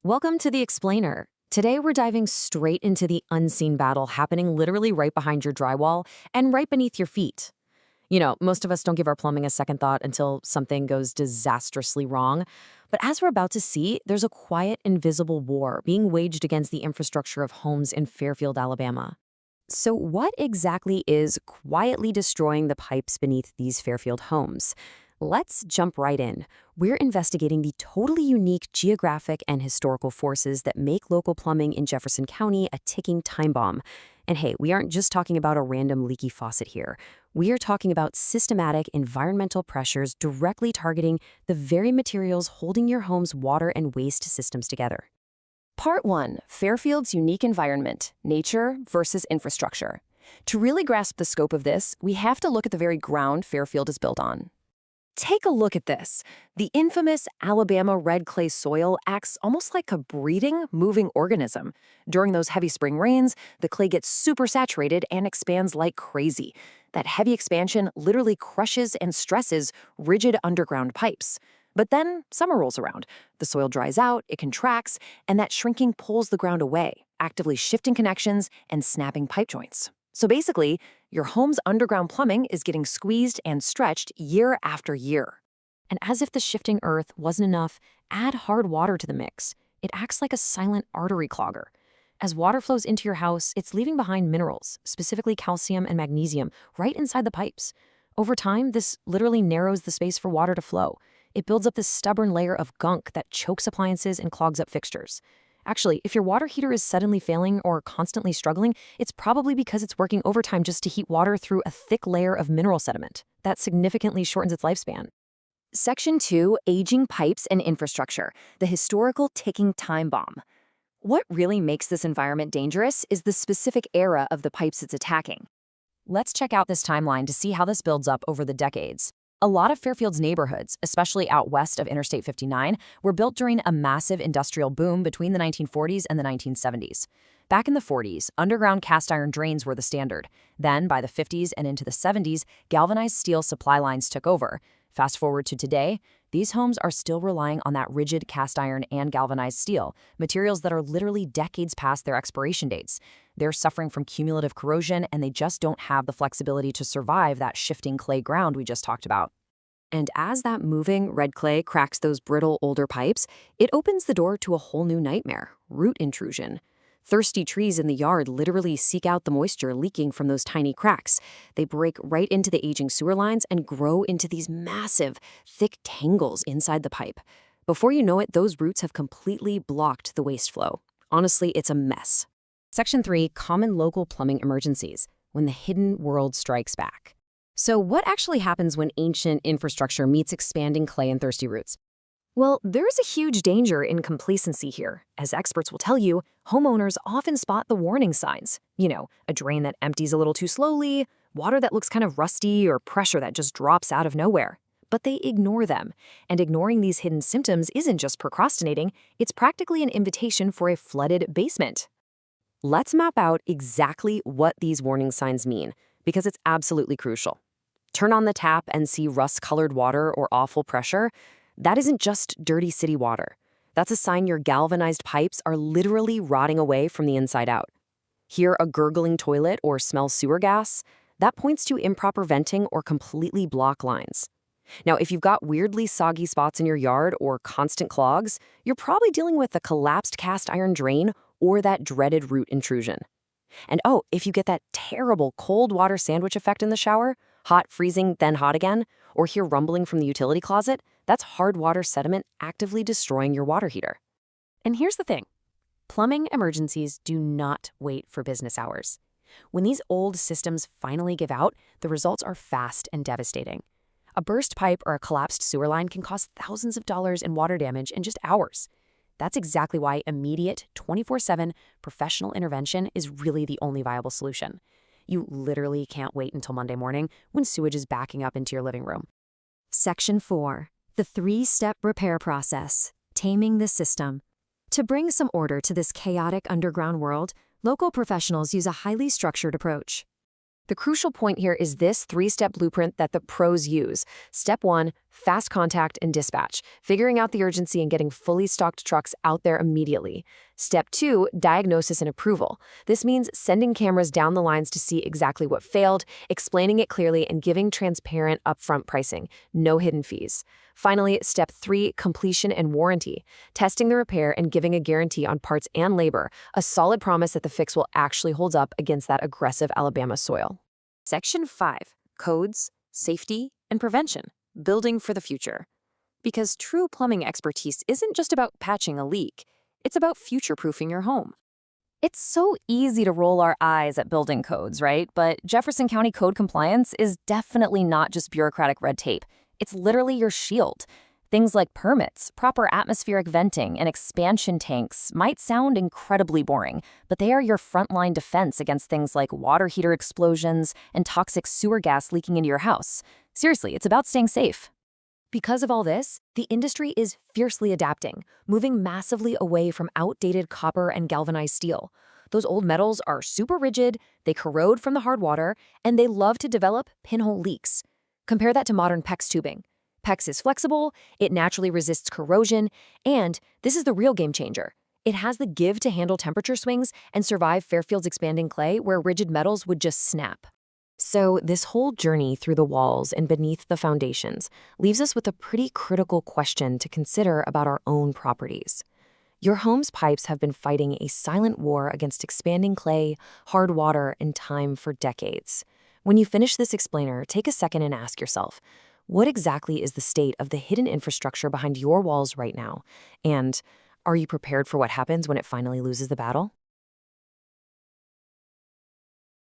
Welcome to The Explainer. Today we're diving straight into the unseen battle happening literally right behind your drywall and right beneath your feet. Most of us don't give our plumbing a second thought until something goes disastrously wrong. But as we're about to see, there's a quiet, invisible war being waged against the infrastructure of homes in Fairfield, Alabama. So what exactly is quietly destroying the pipes beneath these Fairfield homes? Let's jump right in. We're investigating the totally unique geographic and historical forces that make local plumbing in Jefferson County a ticking time bomb. And hey, we aren't just talking about a random leaky faucet here. We are talking about systematic environmental pressures directly targeting the very materials holding your home's water and waste systems together. Part 1. Fairfield's unique environment, nature versus infrastructure. To really grasp the scope of this, we have to look at the very ground Fairfield is built on. Take a look at this. The infamous Alabama red clay soil acts almost like a breathing, moving organism. During those heavy spring rains, the clay gets super saturated and expands like crazy. That heavy expansion literally crushes and stresses rigid underground pipes. But then summer rolls around. The soil dries out, it contracts, and that shrinking pulls the ground away, actively shifting connections and snapping pipe joints. So basically, your home's underground plumbing is getting squeezed and stretched year after year. And as if the shifting earth wasn't enough, add hard water to the mix. It acts like a silent artery clogger. As water flows into your house, it's leaving behind minerals, specifically calcium and magnesium, right inside the pipes. Over time, this literally narrows the space for water to flow. It builds up this stubborn layer of gunk that chokes appliances and clogs up fixtures. Actually, if your water heater is suddenly failing or constantly struggling, it's probably because it's working overtime just to heat water through a thick layer of mineral sediment. That significantly shortens its lifespan. Section 2. Aging pipes and infrastructure, the historical ticking time bomb. What really makes this environment dangerous is the specific era of the pipes it's attacking. Let's check out this timeline to see how this builds up over the decades. A lot of Fairfield's neighborhoods, especially out west of Interstate 59, were built during a massive industrial boom between the 1940s and the 1970s. Back in the 40s, underground cast iron drains were the standard. Then, by the 50s and into the 70s, galvanized steel supply lines took over. Fast forward to today, these homes are still relying on that rigid cast iron and galvanized steel, materials that are literally decades past their expiration dates. They're suffering from cumulative corrosion, and they just don't have the flexibility to survive that shifting clay ground we just talked about. And as that moving red clay cracks those brittle older pipes, it opens the door to a whole new nightmare: root intrusion. Thirsty trees in the yard literally seek out the moisture leaking from those tiny cracks. They break right into the aging sewer lines and grow into these massive, thick tangles inside the pipe. Before you know it, those roots have completely blocked the waste flow. Honestly, it's a mess. Section 3. Common local plumbing emergencies, when the hidden world strikes back. So what actually happens when ancient infrastructure meets expanding clay and thirsty roots? Well, there's a huge danger in complacency here. As experts will tell you, homeowners often spot the warning signs. A drain that empties a little too slowly, water that looks kind of rusty, or pressure that just drops out of nowhere. But they ignore them. And ignoring these hidden symptoms isn't just procrastinating, it's practically an invitation for a flooded basement. Let's map out exactly what these warning signs mean, because it's absolutely crucial. Turn on the tap and see rust-colored water or awful pressure. That isn't just dirty city water. That's a sign your galvanized pipes are literally rotting away from the inside out. Hear a gurgling toilet or smell sewer gas? That points to improper venting or completely blocked lines. Now, if you've got weirdly soggy spots in your yard or constant clogs, you're probably dealing with a collapsed cast iron drain or that dreaded root intrusion. And if you get that terrible cold water sandwich effect in the shower, hot, freezing, then hot again, or hear rumbling from the utility closet, that's hard water sediment actively destroying your water heater. And here's the thing. Plumbing emergencies do not wait for business hours. When these old systems finally give out, the results are fast and devastating. A burst pipe or a collapsed sewer line can cost thousands of dollars in water damage in just hours. That's exactly why immediate, 24/7 professional intervention is really the only viable solution. You literally can't wait until Monday morning when sewage is backing up into your living room. Section 4. The 3-step repair process, taming the system. To bring some order to this chaotic underground world, local professionals use a highly structured approach. The crucial point here is this three-step blueprint that the pros use. Step 1, fast contact and dispatch, figuring out the urgency and getting fully stocked trucks out there immediately. Step 2, diagnosis and approval. This means sending cameras down the lines to see exactly what failed, explaining it clearly, and giving transparent upfront pricing, no hidden fees. Finally, step 3, completion and warranty, testing the repair and giving a guarantee on parts and labor, a solid promise that the fix will actually hold up against that aggressive Alabama soil. Section 5, Codes, Safety, and Prevention, Building for the Future. Because true plumbing expertise isn't just about patching a leak, it's about future-proofing your home. It's so easy to roll our eyes at building codes, right? But Jefferson County code compliance is definitely not just bureaucratic red tape. It's literally your shield. Things like permits, proper atmospheric venting, and expansion tanks might sound incredibly boring, but they are your frontline defense against things like water heater explosions and toxic sewer gas leaking into your house. Seriously, it's about staying safe. Because of all this, the industry is fiercely adapting, moving massively away from outdated copper and galvanized steel. Those old metals are super rigid, they corrode from the hard water, and they love to develop pinhole leaks. Compare that to modern PEX tubing. PEX is flexible, it naturally resists corrosion, and this is the real game changer. It has the give to handle temperature swings and survive Fairfield's expanding clay where rigid metals would just snap. So this whole journey through the walls and beneath the foundations leaves us with a pretty critical question to consider about our own properties. Your home's pipes have been fighting a silent war against expanding clay, hard water, and time for decades. When you finish this explainer, take a second and ask yourself, what exactly is the state of the hidden infrastructure behind your walls right now? And are you prepared for what happens when it finally loses the battle?